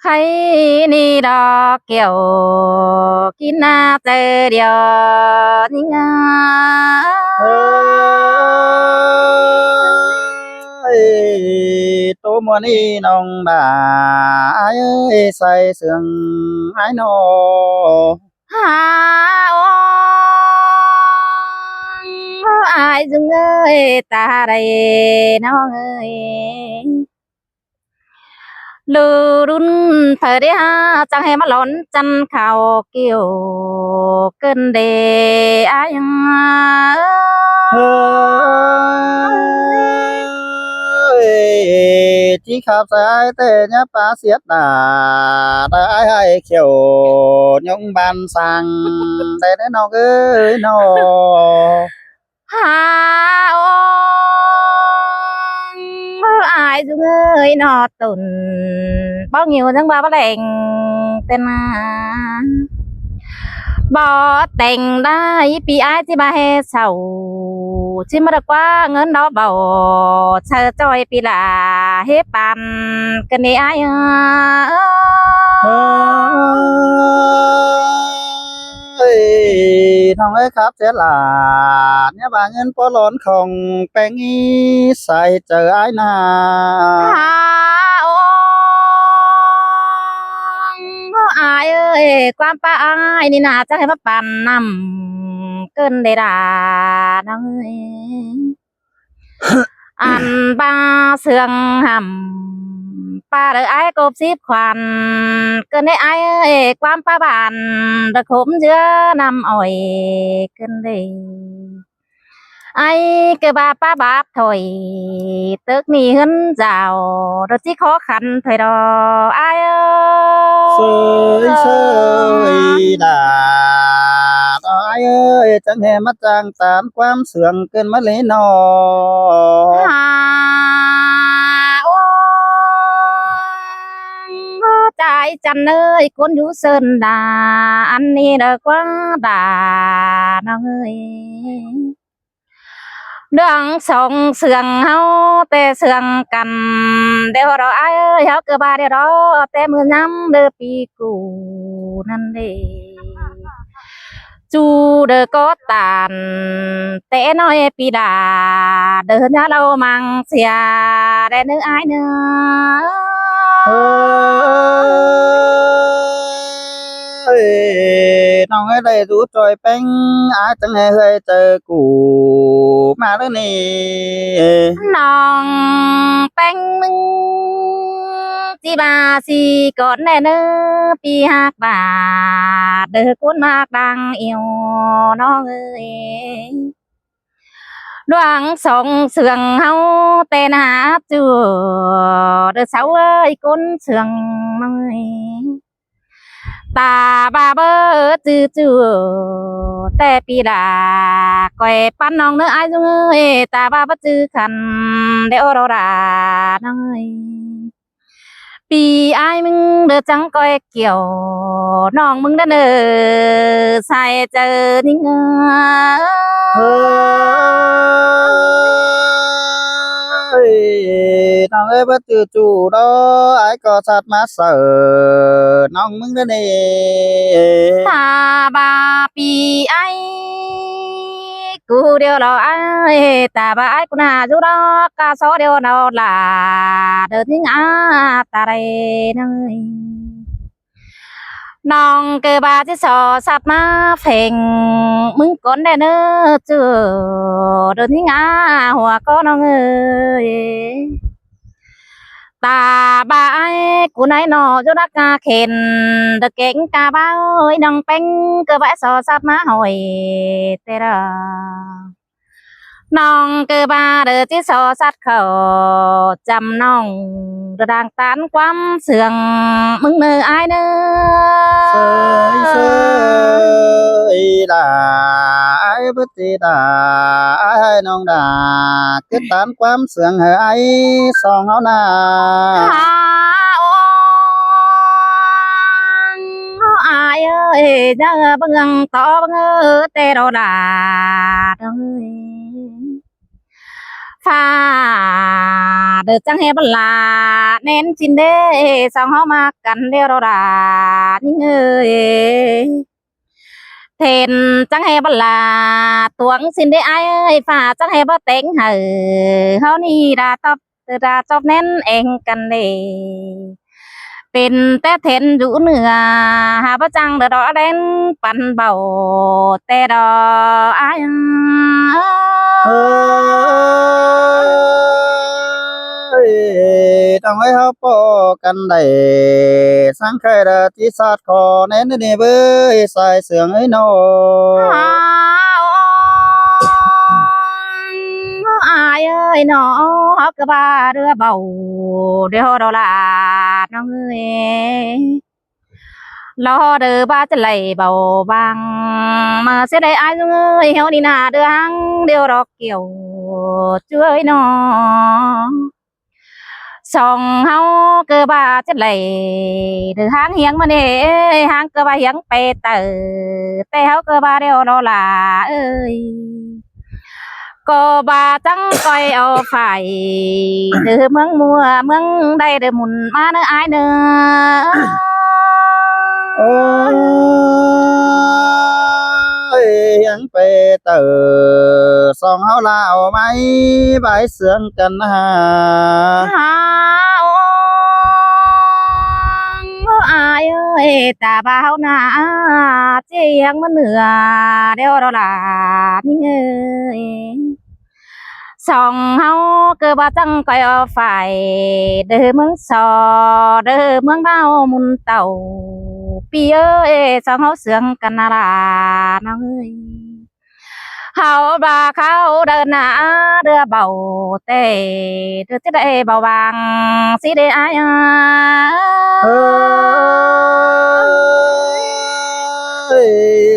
hay ni đó kiểu kín na tê điều nhưng ơi tô mua đi nông bà ai ơi say sương ai nô ha ô ai dưng ơi ta đây nó ơi lư đun thời đấy ha chẳng hề mà lón chân khảo kiểu cơn đề ai ơi chỉ khắp sai tê nhá ba xiết đà đã ai hay kiểu nhung ban sang đây đấy nó ơi nó ha ô ai dưng ơi nó tổn bao nhiêu tháng ba bắt lệnh tên bỏ tình đây bị ai thì bà hè sầu chỉ mà được quá ngân đó bảo chờ cho bị là hết bàn cái này ai ơi thằng ấy khắp sẽ là nhá bà nhân có lớn không bèn ý sai chờ ai nà ha ô ai ơi quan pa aiนี่นะจะให้มาปั่นนำเกินได้ด่าน้องเอ้ยอันบาเสืองหำป้าเด้อไอ้กบสิบขวัญเกินได้ไอ้เอ้ยความป้าบานตะขมเชื้อนำอ้อยเกินได้ai cái bà ba bạp thôi tức ni hân giàu rồi chỉ khó khăn thôi đó ai sơi ơi sơi đà ai ơi chẳng hề mắt trang tán quam sườn cơn mắt lấy nò hà ôi trái chăn ơi con vũ sơn đà ăn đi được quá đà nó ơi đường sông sườn hao tê sườn cằn đeo đó ai ơi hao cơ ba đeo đó tê mưa năm đơ pi cù năn đi chu đơ có tàn tê nói pi đà đơ nhá lâu mang xìa đê nữ ai nữa ơi nó ở đây rút trôi bánh ai chẳng hề hơi chờ củ mà đó nè nòng bánh mưng chị bà chị con nè nơ pi hạc bà đỡ cuốn mạc đang yêu nó ơi đoạn sông sườn hao tên hát chùa đỡ sáu ơi con sườn ơi ta ba bơ chư chùa tè pi đà quay pan nong nữa ai dung ơi ta ba bơ chư khăn đeo đồ đà ơi vì aiมึงđỡ trắng coi kiểu nongมึงđã nở sai chờ nín ơi nó ơi bất từ chủ đó ai có sát má sợ nó mừng đó nè ta ba pi ai cú điều đó ai ta ba ai cũng là chú đó ca số điều nào là đỡ tiếng á ta đây nơi nong cơ ba chứ sò sát má phèn mừng con đây nữa chưa đỡ tiếng á hòa con ông ơi ta ba ai của nãy nó cho đắc ca khen được kén ca ba ơi nong bánh cơ bãi sò sát má hồi tê ra nong cơ ba đỡ chứ sò sát khẩu chầm nong đỡ đang tán quắm sườn mừng mơ ai sơi nữa sơi là ai bất tì đà ai nong đà kết tán quám sườn hở ai song áo nà ha ô ai ơi ra bưng to bưng tê đồ đà ơi pha được chẳng hề bất là nên xin đê sao họ mà cần đeo đồ đà những ơi thèn chẳng hề bất là tuấn xin đê ai ơi pha chẳng hề bất tính hờ họ ni ra top nên em cần đê เป็นแต่เทนอยู่เหนือหาประจังเดอดอเด่นปันเบาแต่ดออาย ต้องให้เขาปอกันได้สังเคยได้ที่สัตว์คอเน้นนี่เบ้ยใส่เสืองไอ้โน ai ơi nó cái ba đứa bầu đeo đó là nó người lo đứa baจะไหลเบาบางมาเสียดายai ơiเฮานี่นาเดืองเดียวดอกเกี่ยวช่วยน้อสองเฮาเกือบาจะไหลเดือหางเฮียงมาเนี่หางเกือบาเฮียงไปเตอแต่เฮาเกือบาเดียวดอลาเอ้ย có bà trắng coi ở phải từ mương mùa mương đây để mùn má nữa ai nữa ôiยังไปเตอสองเฮาลาวไม้ใบเสืองกันหา ai ơi ta bao na chiang mà nửa đeo đó là những ơi song áo cơ ba trăng coi ở phải đỡ mương sò đỡ mương bao mùn tàu pi ơi song áo sương Canada nó ơi hào bà khao đơn đưa bầu tê đưa tới đây bầu vàng xí để ai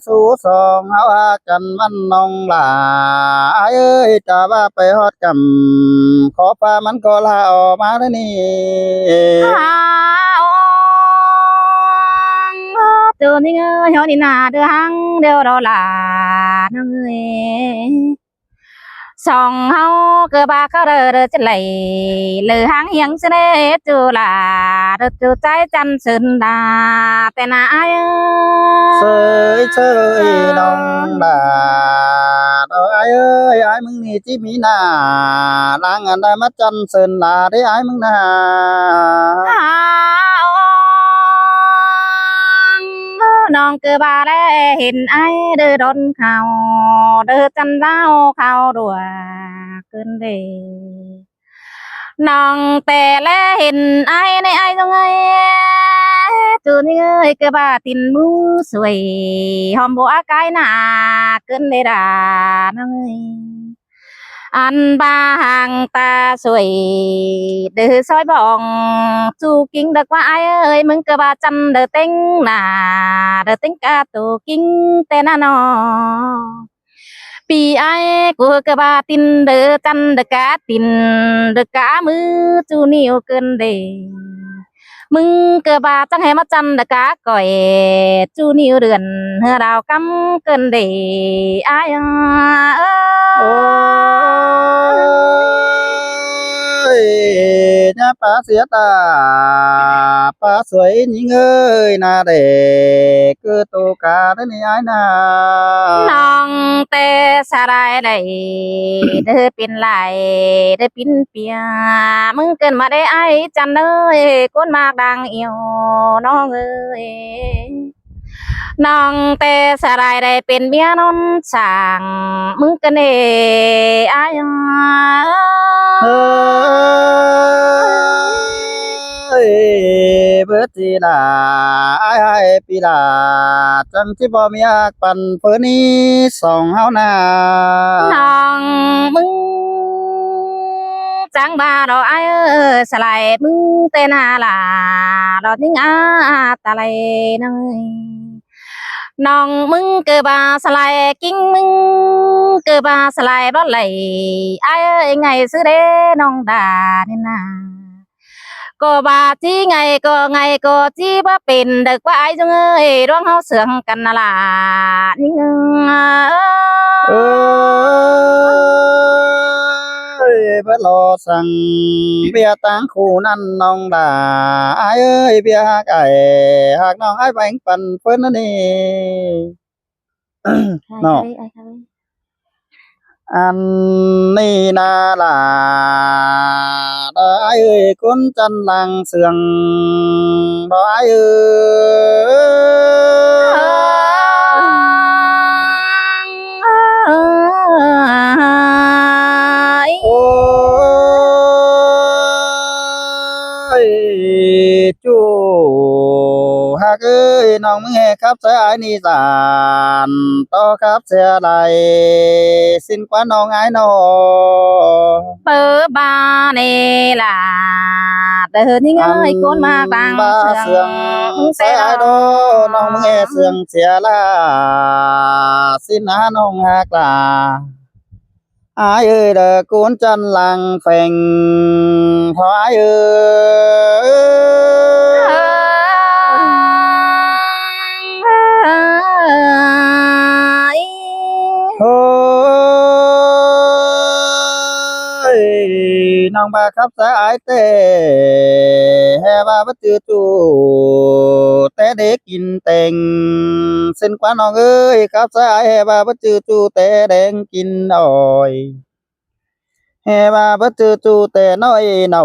số song áoกันมันนองหลาเอ้ยจะว่าไปฮอดกำขอฟ้ามันก็ลาออกมาแล้วนี่ từ những nhỏ đi nà đưa hăng đều đó là nó người song hao cơ ba khao đờ chết lầy lờ hang hiang sẽ nè từ là đờ từ trái chăn sơn đà tên ai chơi chơi nong đà đâu ai ơi ai mừng ni chỉ mi nà lang anh đã mất chân sơn là đấy ai mừng nàน้องเกือบาแลเห็นไอ้เดือดนเขาเดือจันเล่าเขาดัวเกินเดน้องแต่แลเห็นไอ้ในไอ้ตรงไงจูนี่เอ้ยเกือบาตินมือสวยหอมบัวกายหนาเกินเดดาน้องเอ้ยอันบาห่างตาสวยเดือซอยบองจูกิ้งเด็กว่าไอ้เอ้ยมึงก็บาจันเดือเต็งหนาเดือเต็งกาตูกิ้งแต่น่านอปีไอ้กูก็บาตินเดือจันเดือกาตินเดือกามือจูนิ้วเกินเดมึงก็บาจังให้มาจันเดือกาก่อยจูนิ้วเดือนเฮือดาวกำเกินเดไอ้nhá phá xía ta phá suối những ơi na để cứ tô cá đấy này ai na น้องแต่สาได้ได้เด้อเป็นไหลเด้อปินเปียมึงเกินมาได้ไอ้จันเอ้ยก้นมากดังเอียวน้องเอ้ยน้องแต่สาได้ได้เป็นเมียนนสางมึงเกินเอ้ไอ้เบิดทีลาไอ้ปีลาจังที่บ่มีอักปันเพิ่นนี้สองเฮานา น้องมึงจังบาดอกไอ้สลายมึงเตนาลาดอกนิ่งตาไหลน้อยน้องมึงเกิดบาสลายกิ้งมึงเกิดบาสลายบ่ไหลไอ้ไงซื้อเด้น้องดานี่นาก็บาจีไงก็จีบ่เป็นเด็กว่าไอ้จังเอ้ยร้องเฮาเสืองกันน่ะล่ะนิ่ง เอ้ย เพื่อรอสั่งเบียร์ตังคู่นั่นน้องด่าอายเอ้ยเบียร์หากไอหากน้องอายแบ่งปันเพิ่นนั่นนี่ ai เนาะ khơi ai khơi อันนี้นาลาดอยเอ้ยคนจันลังเสืองดอยเอ้ย ai โอ้ยจูหากเอ้ยน้องมึงแหครับเสียไอ้นี่สานต่อครับเสียใดสิ้นกว่าน้องไอ้น้อ bơ ba nè là đời những ơi con ma bằng บาเสือง sương ใส่ xe ไอ้ดอน้องมึงแหเสืองเสียละสิ้นหาน้องหากลาอายเอ้ยเด้อกูนจันลังแฝงพออายเอ้ย โอ้ยน้องบาครับสายเต้แฮ่บาบัจือจูแต่เด็กกินเต็งเส้นกว่าน้องเอ้ยครับสายแฮ่บาบัจือจูแต่แดงกินอ้อยแฮ่บาบัจือจูแต่น้อยเนา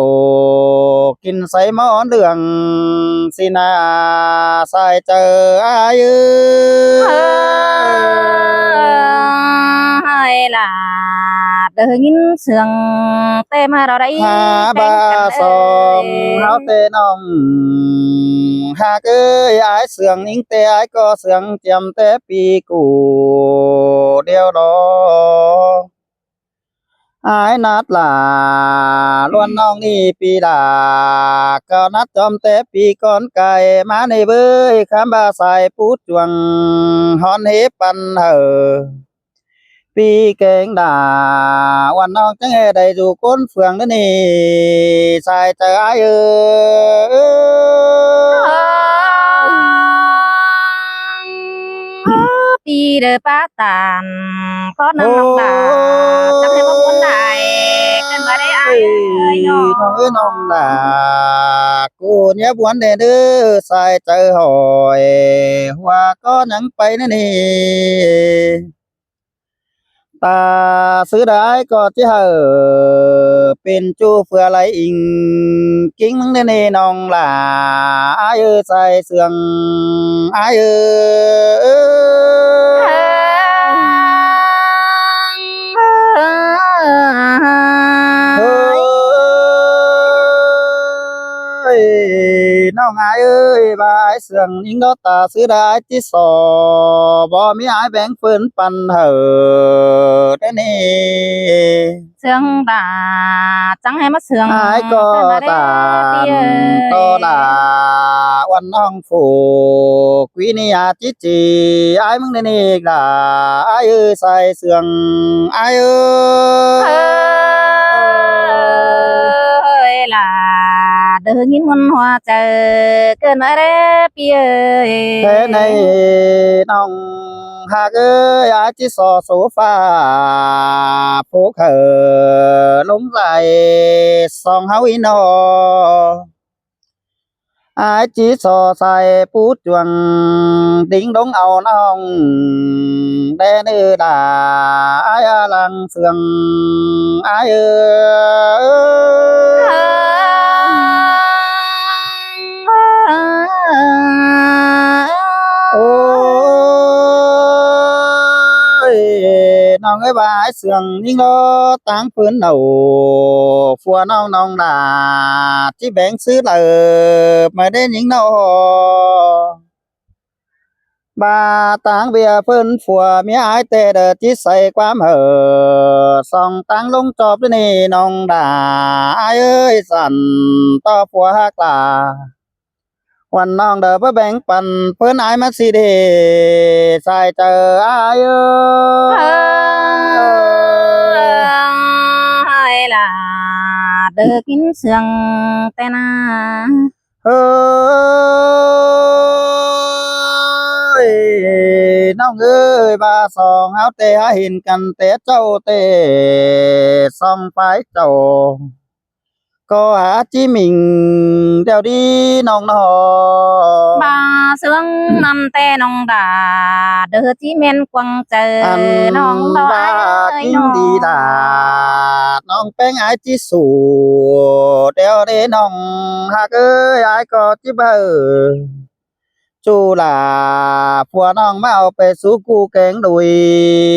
กินใส่หม้อเหลืองสินาใส่เจออายเอ้ย hay là đời nghìn sương tê mà đó đây หาบาสองเฮาเตน้องหากเอ้ยอายเสืองนิ่งแต่อายก็เสืองเจียมแต่ปีกูเดียวดอกอายนัดลาล้วนน้องนี่ปีดาก็นัดจอมแต่ปีก่อนไก่มาในเบ้ยคำบาใส่ปูดจวงฮอนเฮปันเหอ ปีเก่งด่าวันน้องจังเฮได้อยู่ก้นเฟืองนั่นนี่ใส่ใจอายเอ้ย đi đời ba tàn có năm năm bà chắc hay có muốn đại cần vào đây ai ơi น้องเอ้ยน้องด่ากูเนี่ยบวนเด้อเด้อใส่ใจหอยว่าก็ยังไปนั่นนี่ตาซื้อได้ก็จะเหอเป็นจูเฟือไหลอิงกิ้งมึงเน่น้องหล่าอายเอ้ยใส่เสืองอายเอ้เอ้ยน้องอายเอ้ยบายเสืองยิงดอตาซื้อได้ที่สอบ่มีอายแบ่งฝืนปันเหอได้นี่ sương bà chẳng hay mất sương อายก็ตามต่อลาวันน้องฝูกวินิยาจิจีอายมึงได้นี่ล่ะอายเอ้ยใส่เสืองอายเอ้ย ơi là đời nghìn muôn hoa trời cơn ở đây bia แท้ในน้องหากเอ้ยอาจิสอโซฟาผูกเหอลงไหลสองเฮาอีนออาจิสอใส่ปูดจวงดิ้งดงเอาน้องแดนเอดาอายอาลังเสืองอายเอ้ย โอ้ยน้องเอ้ยบายเสืองยิ่งล้อตั้งพื้นđầu phùaน้องด่าที่แบ่งซื้อเลยมาได้ยิงนอบาตังเบียเพิ่นฝัวเมียอายแต่เด้อที่ใส่ความเหอส่องตังลงจอบด้วยนี่น้องด่าอายเอ้ยสั่นต่อผัวฮักลา วันน้องเด้อบ่แบ่งปันเพิ่นอายมาสิเดใส่เจออายเอ้ย hay là đời kín sương tê na เฮ้ย น้องเอ้ยบาสองเฮาแต่หาเห็นกันแต่เจ้าแต่ส่องไปเจ้าก็หาจิมิงเดี๋ยวดีน้องนอ bà sương năm tê nong đà đưa chí men quăng chờ อัน nong đó บา ai กิน nó ดีดาน้องแป้งอายที่สู่เดี๋ยวนี้น้องหากเอ้ยอายก็จิเบอจูหลาผัวน้องมาเอาไปสู่กูแกงดุย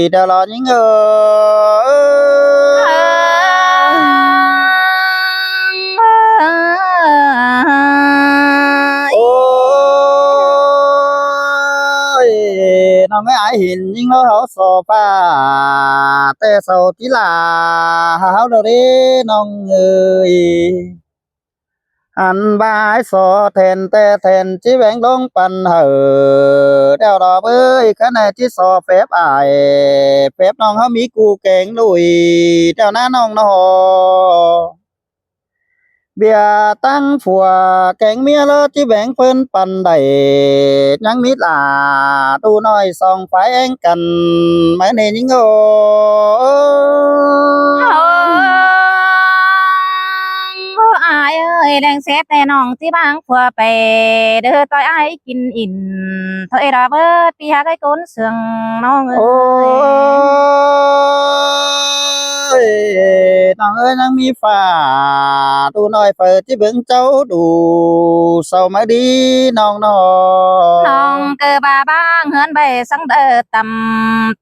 เดี๋ยวรอยิงโอ้ยน้องไอ้อายเห็นยิงเขาโซฟาแต่เสาที่ลาหาวเดี๋ยวนี้น้องเอ้ย อันบายสอแทนแต่แทนที่แหวงลงปันเหอเดี๋ยวรอเอ้ยคะแนนที่สอเฟบอายเฟบน้องเขามีกูเก่งลุยเดี๋ยวหน้าน้องนอเบียร์ตั้งผัวแกงเมียเลอที่แบ่งเพิ่นปันใดยังมีหลาตูน้อยส่องไฟเองกันไม่เนยิงโอ ai ơi đang xét tay nong tí bang phua bè đưa tôi ai kinh in thôi đó bớt đi hai cái cốn sườn nong โอ้ ơi ยน้องเอ้ยนังมีฝ่าตูน้อยเปิดที่เบิ่งเจ้าดูเศร้ามาดีน้องนอ nong cơ bà bang hơn bè sáng đỡ tầm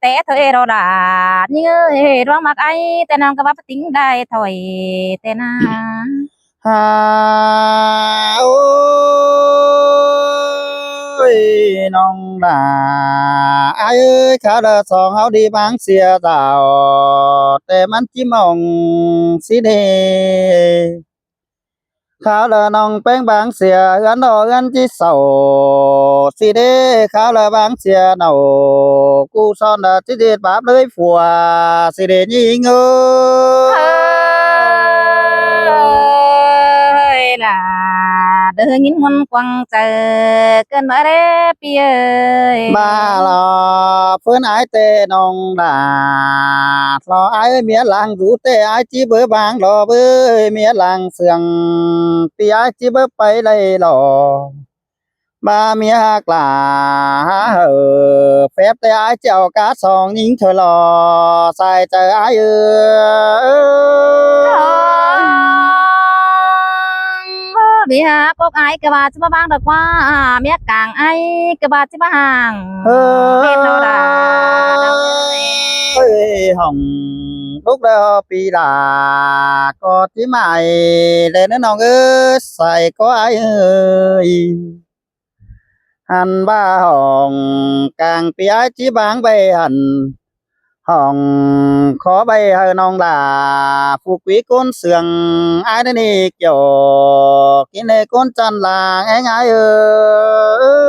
té thôi đó đã như ơi rong mặt ai tên nong cơ bà tính đây thôi tên à ฮาโอ้ยน้องด่าอายเอ้ยขาละสองเฮาดีบางเสียดาวแต่มันจิมองสิเด ขาวละน้องแป้งบางเสียเอือนดอกเอือนที่เศร้าสิเด้ขาวละบางเสียเนากูซ่อนดาที่เด็ดบาปเลยผัวสิเด้ยิงเอ้ย ơi là đưa những môn quăng chờ cơn mơ đế pi ơi บ้าหลอเพื่อนอายเตน้องดารออายเมียหลังรู้เตอายจีเบบางรอเบ้ยเมียหลังเสียงปีอายจีเบไปเลยหลอ ba mía hạc là hở phép tay ái chèo cá sòn nhìn thở lò xài trời ái bị hạ có ai cái bà chứ bà bang được qua mía càng ai cái bà chứ bà hàng bên đâu đã ơi hồng lúc đó pi là có tí mày lên nó non ơi xài có ai ơi hành ba hồng càng pi ái chí bán bay hành hồng khó bay hơi non là phụ quý con sườn ai đến đi kiểu cái này con chân là nghe ngay ôi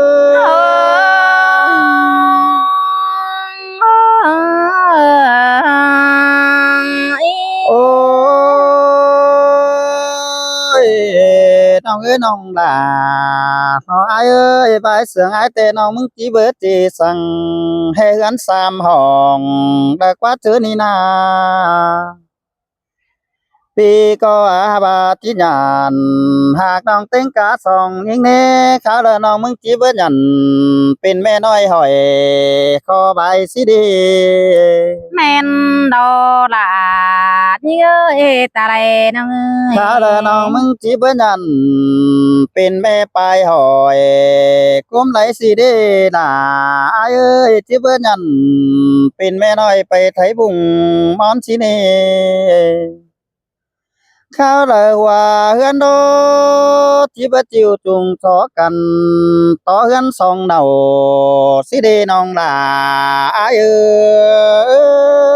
น้องเอ้ยน้องล่ะน้องอ้ายเอ้ยไปเสืองอ้ายแต่น้องมึงจีเบิดจีสั่งให้เฮือนสามห้องได้กว่าเธอนี่นาปีก็อาบาจิญานหากน้องเต็งกาสองยิงเน่ข้าวแล้วน้องมึงจีเบิดหยันเป็นแม่น้อยหอยขอใบสิดี men đâu là như ơi ta đây nó ข้าวแล้วน้องมึงจีเบิดหยันเป็นแม่ปลายหอยก้มไหลสิเด้น่าอ้ายเอ้ยจีเบิดหยันเป็นแม่น้อยไปไถบุงมอนสิเน่ ข้าวเลยว่าเฮือนโดที่บ่จิวจุงทอกันต่อเฮือนสองเนาสิเดน้องหลาอ้ายเอ้ย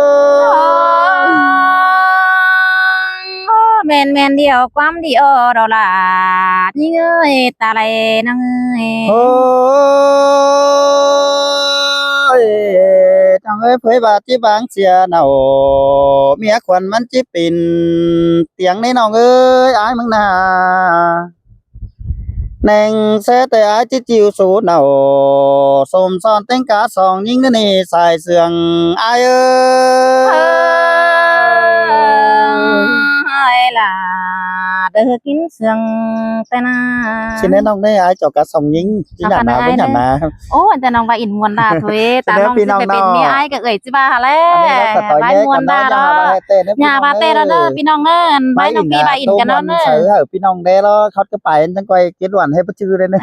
men men điều quam điều đó là như ơi ta đây nó โอ้ยจังเอ้ยเผยบาดที่บางเสียเนาเมียขวัญมันจิปิ่นเตียงในน้องเอ้ยอ้ายมึงน่า nèn sẽ tê ái chỉ chiều số nào xôm son tên cá sòng những cái này xài sườn ai ơi ให้ล่ะเด้อกินเสืองแต่นา xin nên ông đây ai cho cá sòng những chỉ Sao nhà khăn nào với ai nhà đấy? nào โอ้แต่น้องว่าอินมวนดาถุยตาน้องสิไปเป็นเมียอ้ายก็เอ่ยจิว่าแล้ anh ấy có ใบ tỏi nhé มวน còn ดา nói เนาะ nhà bà tê đấy หญ้าบาเต้แล้วเด้อพี่น้องเด้อใบน้องพี่ใบอินกันเนาะเด้อ ซื้อเหอะพี่น้องเด้แล้วเขาจะไปจังก้อยเก็ดหวานให้ประจือเลยเนอะ